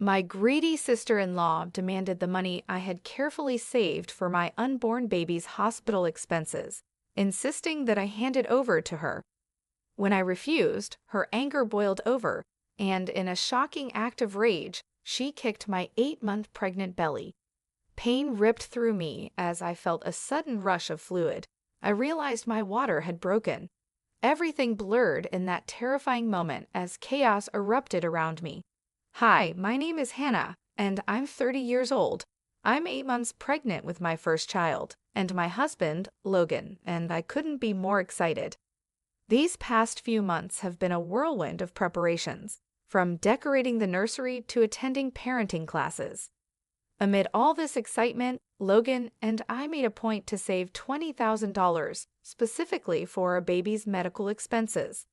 My greedy sister-in-law demanded the money I had carefully saved for my unborn baby's hospital expenses, insisting that I hand it over to her. When I refused, her anger boiled over, and in a shocking act of rage, she kicked my 8-month pregnant belly. Pain ripped through me as I felt a sudden rush of fluid. I realized my water had broken. Everything blurred in that terrifying moment as chaos erupted around me. Hi, my name is Hannah, and I'm 30 years old. I'm 8 months pregnant with my first child, and my husband, Logan, and I couldn't be more excited. These past few months have been a whirlwind of preparations, from decorating the nursery to attending parenting classes. Amid all this excitement, Logan and I made a point to save $20,000 specifically for our baby's medical expenses.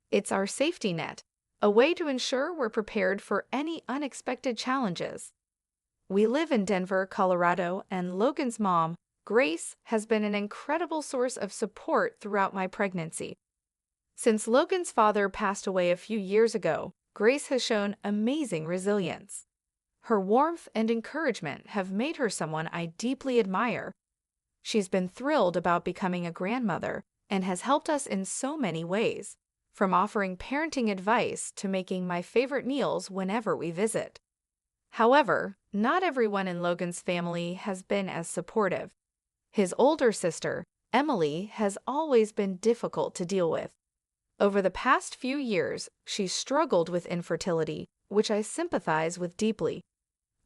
It's our safety net, a way to ensure we're prepared for any unexpected challenges. We live in Denver, Colorado, and Logan's mom, Grace, has been an incredible source of support throughout my pregnancy. Since Logan's father passed away a few years ago, Grace has shown amazing resilience. Her warmth and encouragement have made her someone I deeply admire. She's been thrilled about becoming a grandmother and has helped us in so many ways, from offering parenting advice to making my favorite meals whenever we visit. However, not everyone in Logan's family has been as supportive. His older sister, Emily, has always been difficult to deal with. Over the past few years, she's struggled with infertility, which I sympathize with deeply.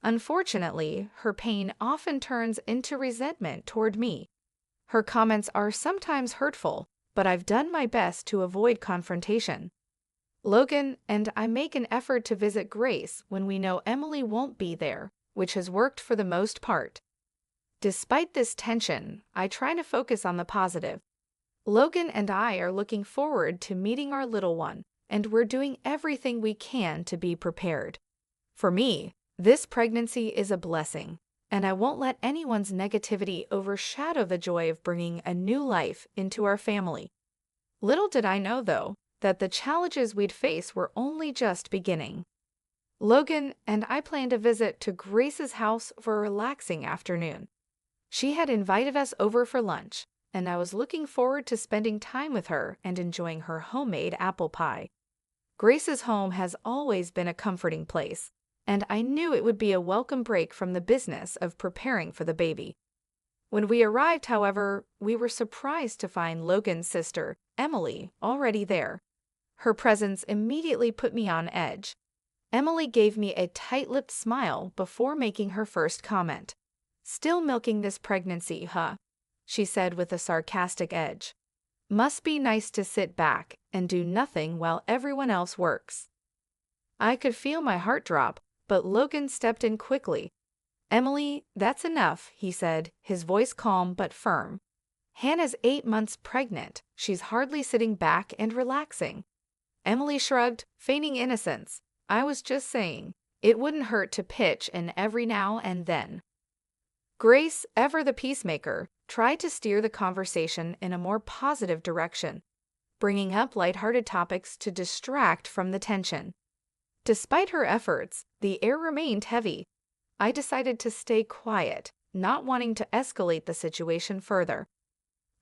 Unfortunately, her pain often turns into resentment toward me. Her comments are sometimes hurtful, but I've done my best to avoid confrontation. Logan and I make an effort to visit Grace when we know Emily won't be there, which has worked for the most part. Despite this tension, I try to focus on the positive. Logan and I are looking forward to meeting our little one, and we're doing everything we can to be prepared. For me, this pregnancy is a blessing, and I won't let anyone's negativity overshadow the joy of bringing a new life into our family. Little did I know, though, that the challenges we'd face were only just beginning. Logan and I planned a visit to Grace's house for a relaxing afternoon. She had invited us over for lunch, and I was looking forward to spending time with her and enjoying her homemade apple pie. Grace's home has always been a comforting place, and I knew it would be a welcome break from the business of preparing for the baby. When we arrived, however, we were surprised to find Logan's sister, Emily, already there. Her presence immediately put me on edge. Emily gave me a tight-lipped smile before making her first comment. "Still milking this pregnancy, huh?" she said with a sarcastic edge. "Must be nice to sit back and do nothing while everyone else works." I could feel my heart drop, but Logan stepped in quickly. "Emily, that's enough," he said, his voice calm but firm. "Hannah's 8 months pregnant. She's hardly sitting back and relaxing." Emily shrugged, feigning innocence. "I was just saying, it wouldn't hurt to pitch in every now and then." Grace, ever the peacemaker, tried to steer the conversation in a more positive direction, bringing up lighthearted topics to distract from the tension. Despite her efforts, the air remained heavy. I decided to stay quiet, not wanting to escalate the situation further.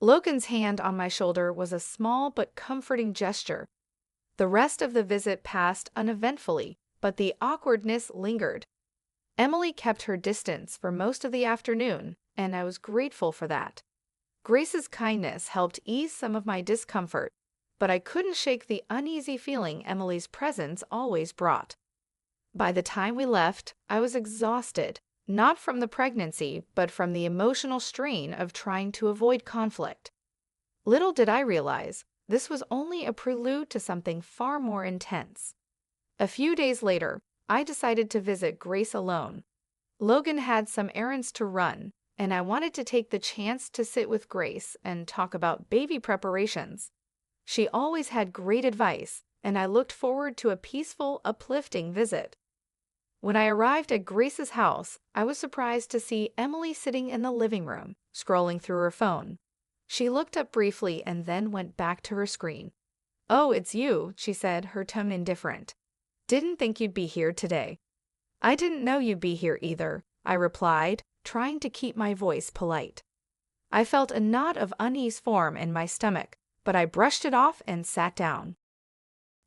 Logan's hand on my shoulder was a small but comforting gesture. The rest of the visit passed uneventfully, but the awkwardness lingered. Emily kept her distance for most of the afternoon, and I was grateful for that. Grace's kindness helped ease some of my discomfort, but I couldn't shake the uneasy feeling Emily's presence always brought. By the time we left, I was exhausted, not from the pregnancy, but from the emotional strain of trying to avoid conflict. Little did I realize, this was only a prelude to something far more intense. A few days later, I decided to visit Grace alone. Logan had some errands to run, and I wanted to take the chance to sit with Grace and talk about baby preparations. She always had great advice, and I looked forward to a peaceful, uplifting visit. When I arrived at Grace's house, I was surprised to see Emily sitting in the living room, scrolling through her phone. She looked up briefly and then went back to her screen. "Oh, it's you," she said, her tone indifferent. "Didn't think you'd be here today." I didn't know you'd be here either, I replied, trying to keep my voice polite. I felt a knot of unease form in my stomach, but I brushed it off and sat down.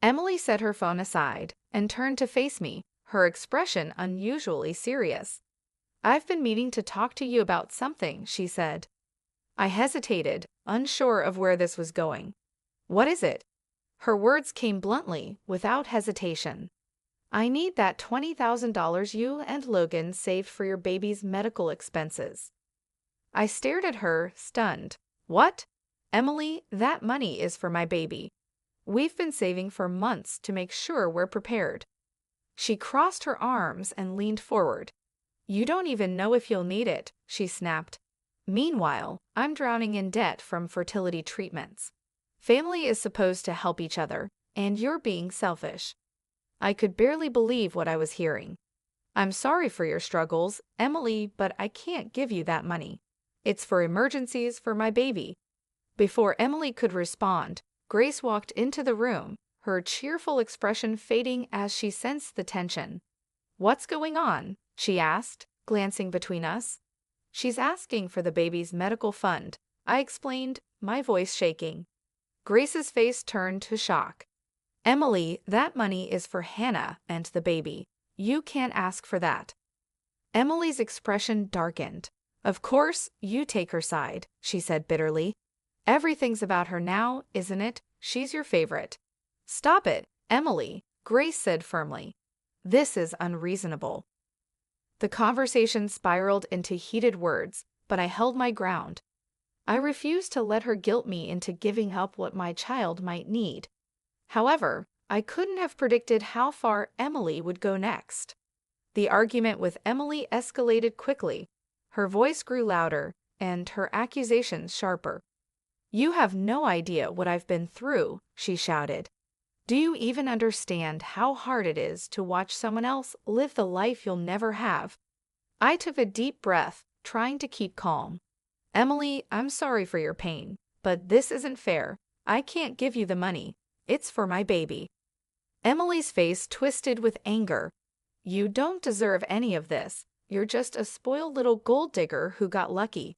Emily set her phone aside and turned to face me, her expression unusually serious. I've been meaning to talk to you about something, she said. I hesitated, unsure of where this was going. What is it? Her words came bluntly, without hesitation. I need that $20,000 you and Logan saved for your baby's medical expenses. I stared at her, stunned. What? Emily, that money is for my baby. We've been saving for months to make sure we're prepared. She crossed her arms and leaned forward. You don't even know if you'll need it, she snapped. Meanwhile, I'm drowning in debt from fertility treatments. Family is supposed to help each other, and you're being selfish. I could barely believe what I was hearing. I'm sorry for your struggles, Emily, but I can't give you that money. It's for emergencies for my baby. Before Emily could respond, Grace walked into the room, her cheerful expression fading as she sensed the tension. What's going on? She asked, glancing between us. She's asking for the baby's medical fund, I explained, my voice shaking. Grace's face turned to shock. Emily, that money is for Hannah and the baby. You can't ask for that. Emily's expression darkened. Of course, you take her side, she said bitterly. Everything's about her now, isn't it? She's your favorite. Stop it, Emily, Grace said firmly. This is unreasonable. The conversation spiraled into heated words, but I held my ground. I refused to let her guilt me into giving up what my child might need. However, I couldn't have predicted how far Emily would go next. The argument with Emily escalated quickly. Her voice grew louder, and her accusations sharper. You have no idea what I've been through, she shouted. Do you even understand how hard it is to watch someone else live the life you'll never have? I took a deep breath, trying to keep calm. Emily, I'm sorry for your pain, but this isn't fair. I can't give you the money. It's for my baby. Emily's face twisted with anger. You don't deserve any of this. You're just a spoiled little gold digger who got lucky.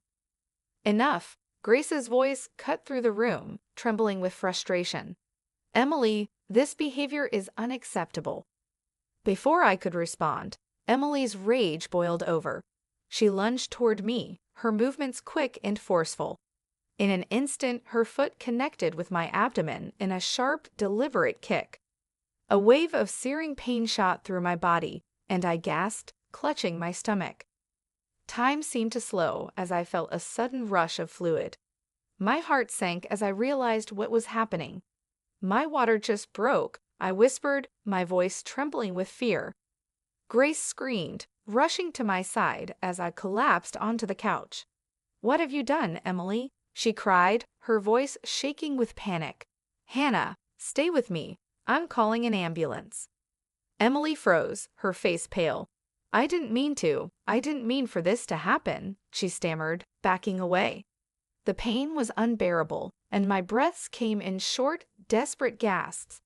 Enough. Grace's voice cut through the room, trembling with frustration. Emily, this behavior is unacceptable. Before I could respond, Emily's rage boiled over. She lunged toward me, her movements quick and forceful. In an instant, her foot connected with my abdomen in a sharp, deliberate kick. A wave of searing pain shot through my body, and I gasped, clutching my stomach. Time seemed to slow as I felt a sudden rush of fluid. My heart sank as I realized what was happening. My water just broke, I whispered, my voice trembling with fear. Grace screamed, rushing to my side as I collapsed onto the couch. What have you done, Emily? She cried, her voice shaking with panic. Hannah, stay with me. I'm calling an ambulance. Emily froze, her face pale. I didn't mean for this to happen, she stammered, backing away. The pain was unbearable, and my breaths came in short, desperate gasps.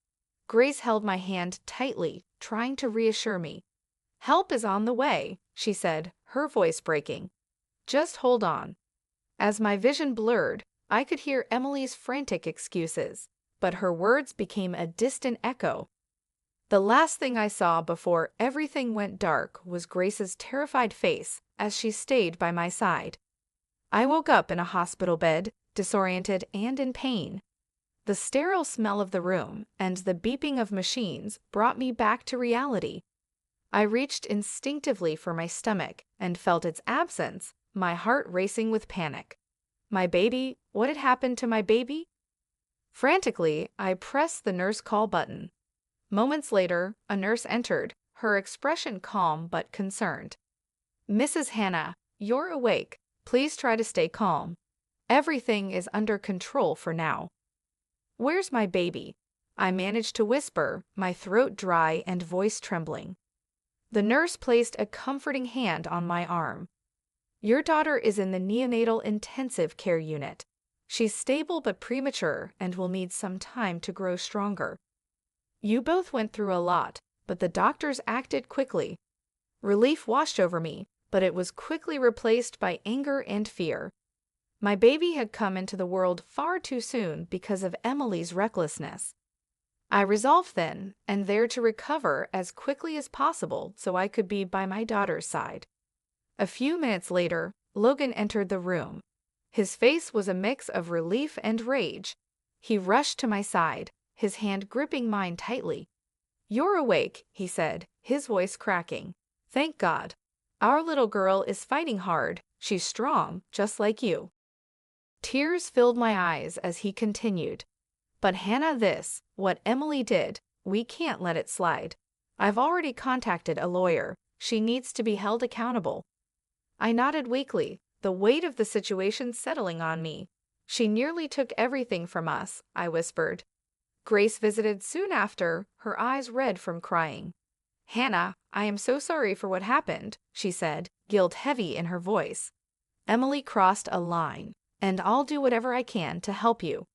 Grace held my hand tightly, trying to reassure me. Help is on the way, she said, her voice breaking. Just hold on. As my vision blurred, I could hear Emily's frantic excuses, but her words became a distant echo. The last thing I saw before everything went dark was Grace's terrified face as she stayed by my side. I woke up in a hospital bed, disoriented and in pain. The sterile smell of the room and the beeping of machines brought me back to reality. I reached instinctively for my stomach and felt its absence, my heart racing with panic. My baby, what had happened to my baby? Frantically, I pressed the nurse call button. Moments later, a nurse entered, her expression calm but concerned. Mrs. Hannah, you're awake. Please try to stay calm. Everything is under control for now. Where's my baby? I managed to whisper, my throat dry and voice trembling. The nurse placed a comforting hand on my arm. Your daughter is in the neonatal intensive care unit. She's stable but premature and will need some time to grow stronger. You both went through a lot, but the doctors acted quickly. Relief washed over me, but it was quickly replaced by anger and fear. My baby had come into the world far too soon because of Emily's recklessness. I resolved then and there to recover as quickly as possible so I could be by my daughter's side. A few minutes later, Logan entered the room. His face was a mix of relief and rage. He rushed to my side, his hand gripping mine tightly. "You're awake," he said, his voice cracking. "Thank God. Our little girl is fighting hard. She's strong, just like you." Tears filled my eyes as he continued. "But Hannah, what Emily did, we can't let it slide. I've already contacted a lawyer. She needs to be held accountable." I nodded weakly, the weight of the situation settling on me. "She nearly took everything from us," I whispered. Grace visited soon after, her eyes red from crying. "Hannah, I am so sorry for what happened," she said, guilt heavy in her voice. "Emily crossed a line, and I'll do whatever I can to help you."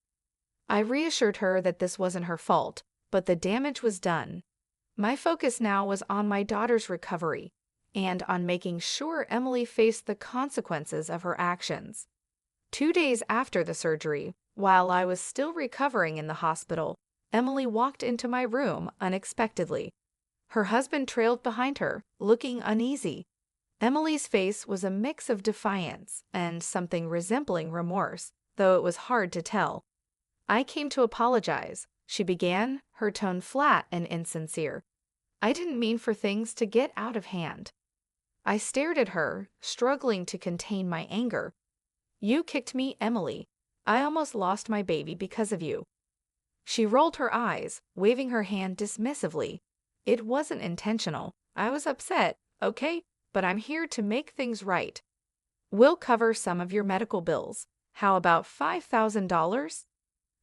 I reassured her that this wasn't her fault, but the damage was done. My focus now was on my daughter's recovery and on making sure Emily faced the consequences of her actions. 2 days after the surgery, while I was still recovering in the hospital, Emily walked into my room unexpectedly. Her husband trailed behind her, looking uneasy. Emily's face was a mix of defiance and something resembling remorse, though it was hard to tell. "I came to apologize," she began, her tone flat and insincere. "I didn't mean for things to get out of hand." I stared at her, struggling to contain my anger. "You kicked me, Emily. I almost lost my baby because of you." She rolled her eyes, waving her hand dismissively. "It wasn't intentional. I was upset, okay? But I'm here to make things right. We'll cover some of your medical bills. How about $5,000?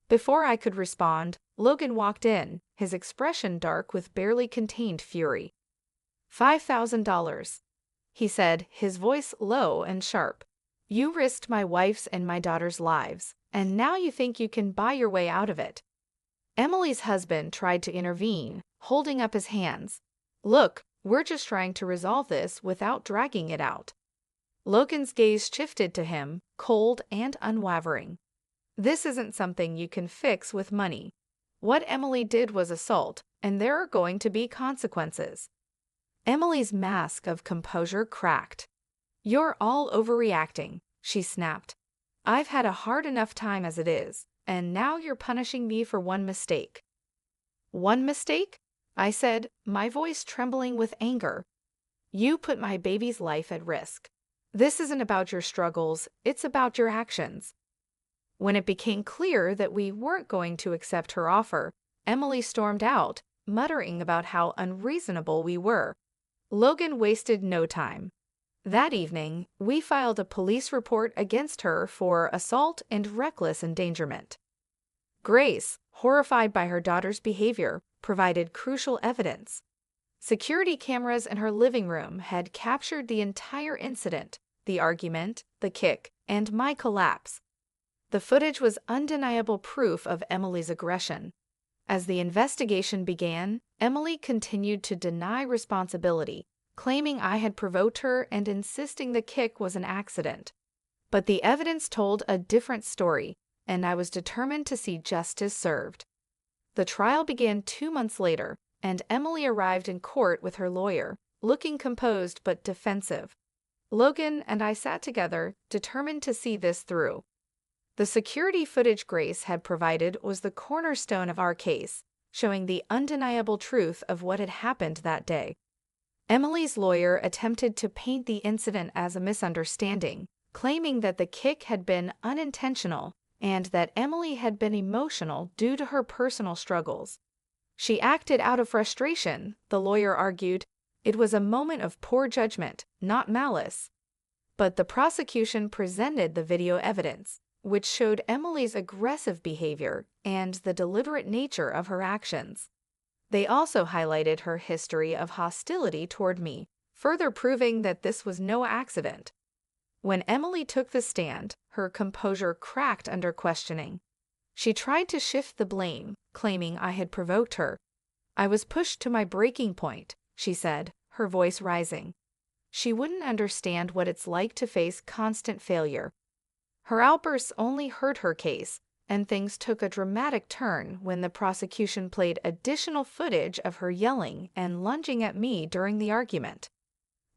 Before I could respond, Logan walked in, his expression dark with barely contained fury. $5,000, he said, his voice low and sharp. "You risked my wife's and my daughter's lives, and now you think you can buy your way out of it." Emily's husband tried to intervene, holding up his hands. "Look, we're just trying to resolve this without dragging it out." Logan's gaze shifted to him, cold and unwavering. "This isn't something you can fix with money. What Emily did was assault, and there are going to be consequences." Emily's mask of composure cracked. "You're all overreacting," she snapped. "I've had a hard enough time as it is, and now you're punishing me for one mistake." "One mistake?" I said, my voice trembling with anger. "You put my baby's life at risk. This isn't about your struggles, it's about your actions." When it became clear that we weren't going to accept her offer, Emily stormed out, muttering about how unreasonable we were. Logan wasted no time. That evening, we filed a police report against her for assault and reckless endangerment. Grace, horrified by her daughter's behavior, provided crucial evidence. Security cameras in her living room had captured the entire incident, the argument, the kick, and my collapse. The footage was undeniable proof of Emily's aggression. As the investigation began, Emily continued to deny responsibility, claiming I had provoked her and insisting the kick was an accident. But the evidence told a different story, and I was determined to see justice served. The trial began 2 months later, and Emily arrived in court with her lawyer, looking composed but defensive. Logan and I sat together, determined to see this through. The security footage Grace had provided was the cornerstone of our case, showing the undeniable truth of what had happened that day. Emily's lawyer attempted to paint the incident as a misunderstanding, claiming that the kick had been unintentional and that Emily had been emotional due to her personal struggles. "She acted out of frustration," the lawyer argued. "It was a moment of poor judgment, not malice." But the prosecution presented the video evidence, which showed Emily's aggressive behavior and the deliberate nature of her actions. They also highlighted her history of hostility toward me, further proving that this was no accident. When Emily took the stand, her composure cracked under questioning. She tried to shift the blame, claiming I had provoked her. "I was pushed to my breaking point," she said, her voice rising. She wouldn't understand what it's like to face constant failure. Her outbursts only hurt her case, and things took a dramatic turn when the prosecution played additional footage of her yelling and lunging at me during the argument.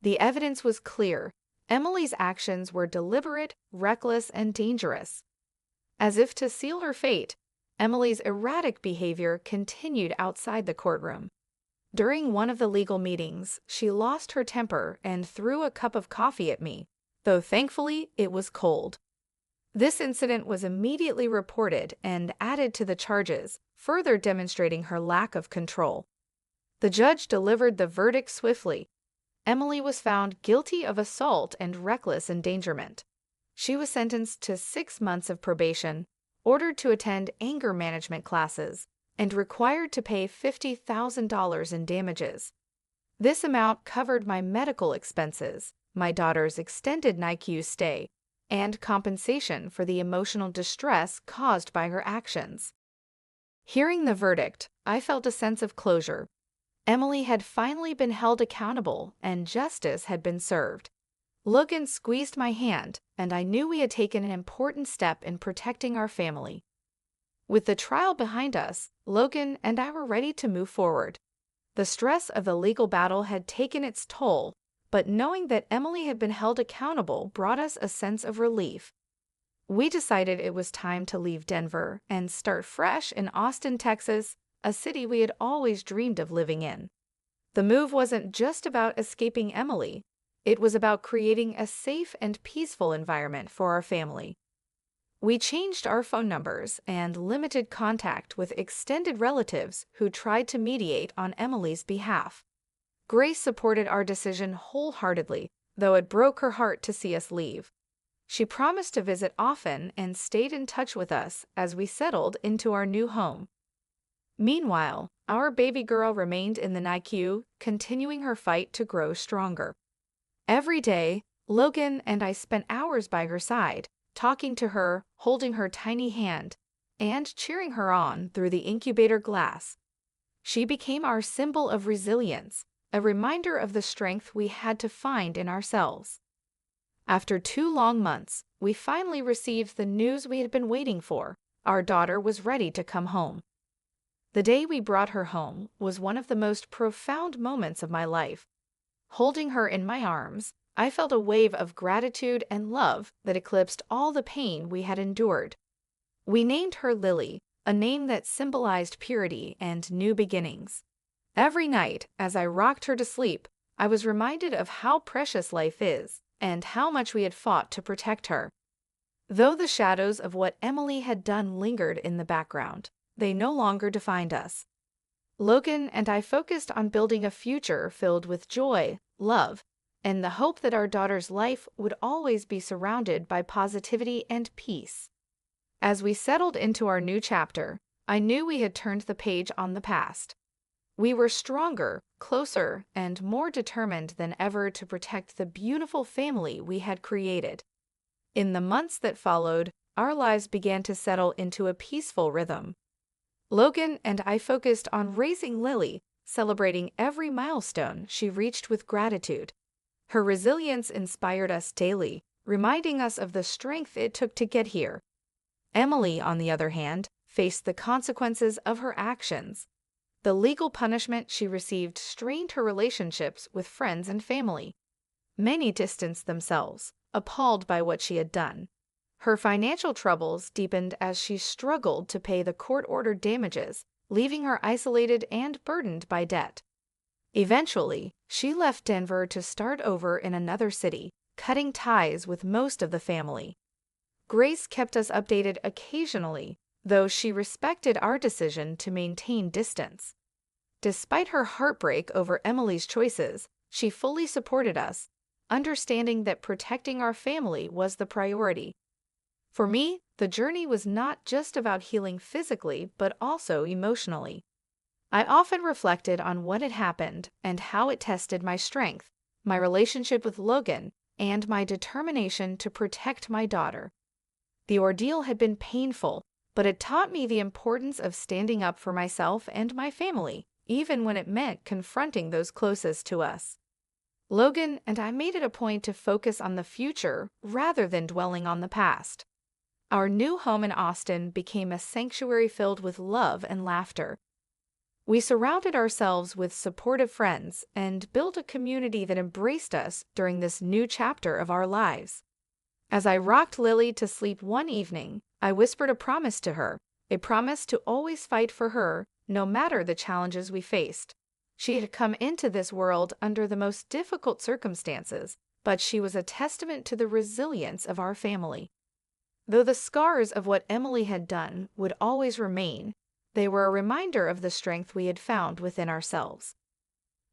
The evidence was clear. Emily's actions were deliberate, reckless, and dangerous. As if to seal her fate, Emily's erratic behavior continued outside the courtroom. During one of the legal meetings, she lost her temper and threw a cup of coffee at me, though thankfully it was cold. This incident was immediately reported and added to the charges, further demonstrating her lack of control. The judge delivered the verdict swiftly. Emily was found guilty of assault and reckless endangerment. She was sentenced to 6 months of probation, ordered to attend anger management classes, and required to pay $50,000 in damages. This amount covered my medical expenses, my daughter's extended NICU stay, and compensation for the emotional distress caused by her actions. Hearing the verdict, I felt a sense of closure. Emily had finally been held accountable and justice had been served. Logan squeezed my hand, and I knew we had taken an important step in protecting our family. With the trial behind us, Logan and I were ready to move forward. The stress of the legal battle had taken its toll, but knowing that Emily had been held accountable brought us a sense of relief. We decided it was time to leave Denver and start fresh in Austin, Texas, a city we had always dreamed of living in. The move wasn't just about escaping Emily. It was about creating a safe and peaceful environment for our family. We changed our phone numbers and limited contact with extended relatives who tried to mediate on Emily's behalf. Grace supported our decision wholeheartedly, though it broke her heart to see us leave. She promised to visit often and stayed in touch with us as we settled into our new home. Meanwhile, our baby girl remained in the NICU, continuing her fight to grow stronger. Every day, Logan and I spent hours by her side, talking to her, holding her tiny hand, and cheering her on through the incubator glass. She became our symbol of resilience, a reminder of the strength we had to find in ourselves. After 2 long months, we finally received the news we had been waiting for. Our daughter was ready to come home. The day we brought her home was one of the most profound moments of my life. Holding her in my arms, I felt a wave of gratitude and love that eclipsed all the pain we had endured. We named her Lily, a name that symbolized purity and new beginnings. Every night, as I rocked her to sleep, I was reminded of how precious life is and how much we had fought to protect her. Though the shadows of what Emily had done lingered in the background, they no longer defined us. Logan and I focused on building a future filled with joy, love, and the hope that our daughter's life would always be surrounded by positivity and peace. As we settled into our new chapter, I knew we had turned the page on the past. We were stronger, closer, and more determined than ever to protect the beautiful family we had created. In the months that followed, our lives began to settle into a peaceful rhythm. Logan and I focused on raising Lily, celebrating every milestone she reached with gratitude. Her resilience inspired us daily, reminding us of the strength it took to get here. Emily, on the other hand, faced the consequences of her actions. The legal punishment she received strained her relationships with friends and family. Many distanced themselves, appalled by what she had done. Her financial troubles deepened as she struggled to pay the court-ordered damages, leaving her isolated and burdened by debt. Eventually, she left Denver to start over in another city, cutting ties with most of the family. Grace kept us updated occasionally, though she respected our decision to maintain distance. Despite her heartbreak over Emily's choices, she fully supported us, understanding that protecting our family was the priority. For me, the journey was not just about healing physically, but also emotionally. I often reflected on what had happened and how it tested my strength, my relationship with Logan, and my determination to protect my daughter. The ordeal had been painful, but it taught me the importance of standing up for myself and my family, even when it meant confronting those closest to us. Logan and I made it a point to focus on the future rather than dwelling on the past. Our new home in Austin became a sanctuary filled with love and laughter. We surrounded ourselves with supportive friends and built a community that embraced us during this new chapter of our lives. As I rocked Lily to sleep one evening, I whispered a promise to her, a promise to always fight for her, no matter the challenges we faced. She had come into this world under the most difficult circumstances, but she was a testament to the resilience of our family. Though the scars of what Emily had done would always remain, they were a reminder of the strength we had found within ourselves.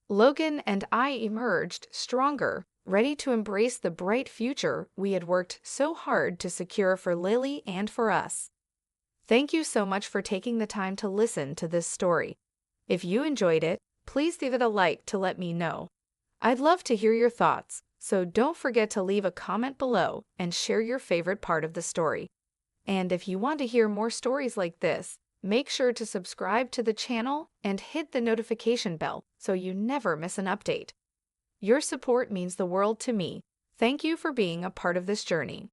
Logan and I emerged stronger, ready to embrace the bright future we had worked so hard to secure for Lily and for us. Thank you so much for taking the time to listen to this story. If you enjoyed it, please leave it a like to let me know. I'd love to hear your thoughts, so don't forget to leave a comment below and share your favorite part of the story. And if you want to hear more stories like this, make sure to subscribe to the channel and hit the notification bell so you never miss an update. Your support means the world to me. Thank you for being a part of this journey.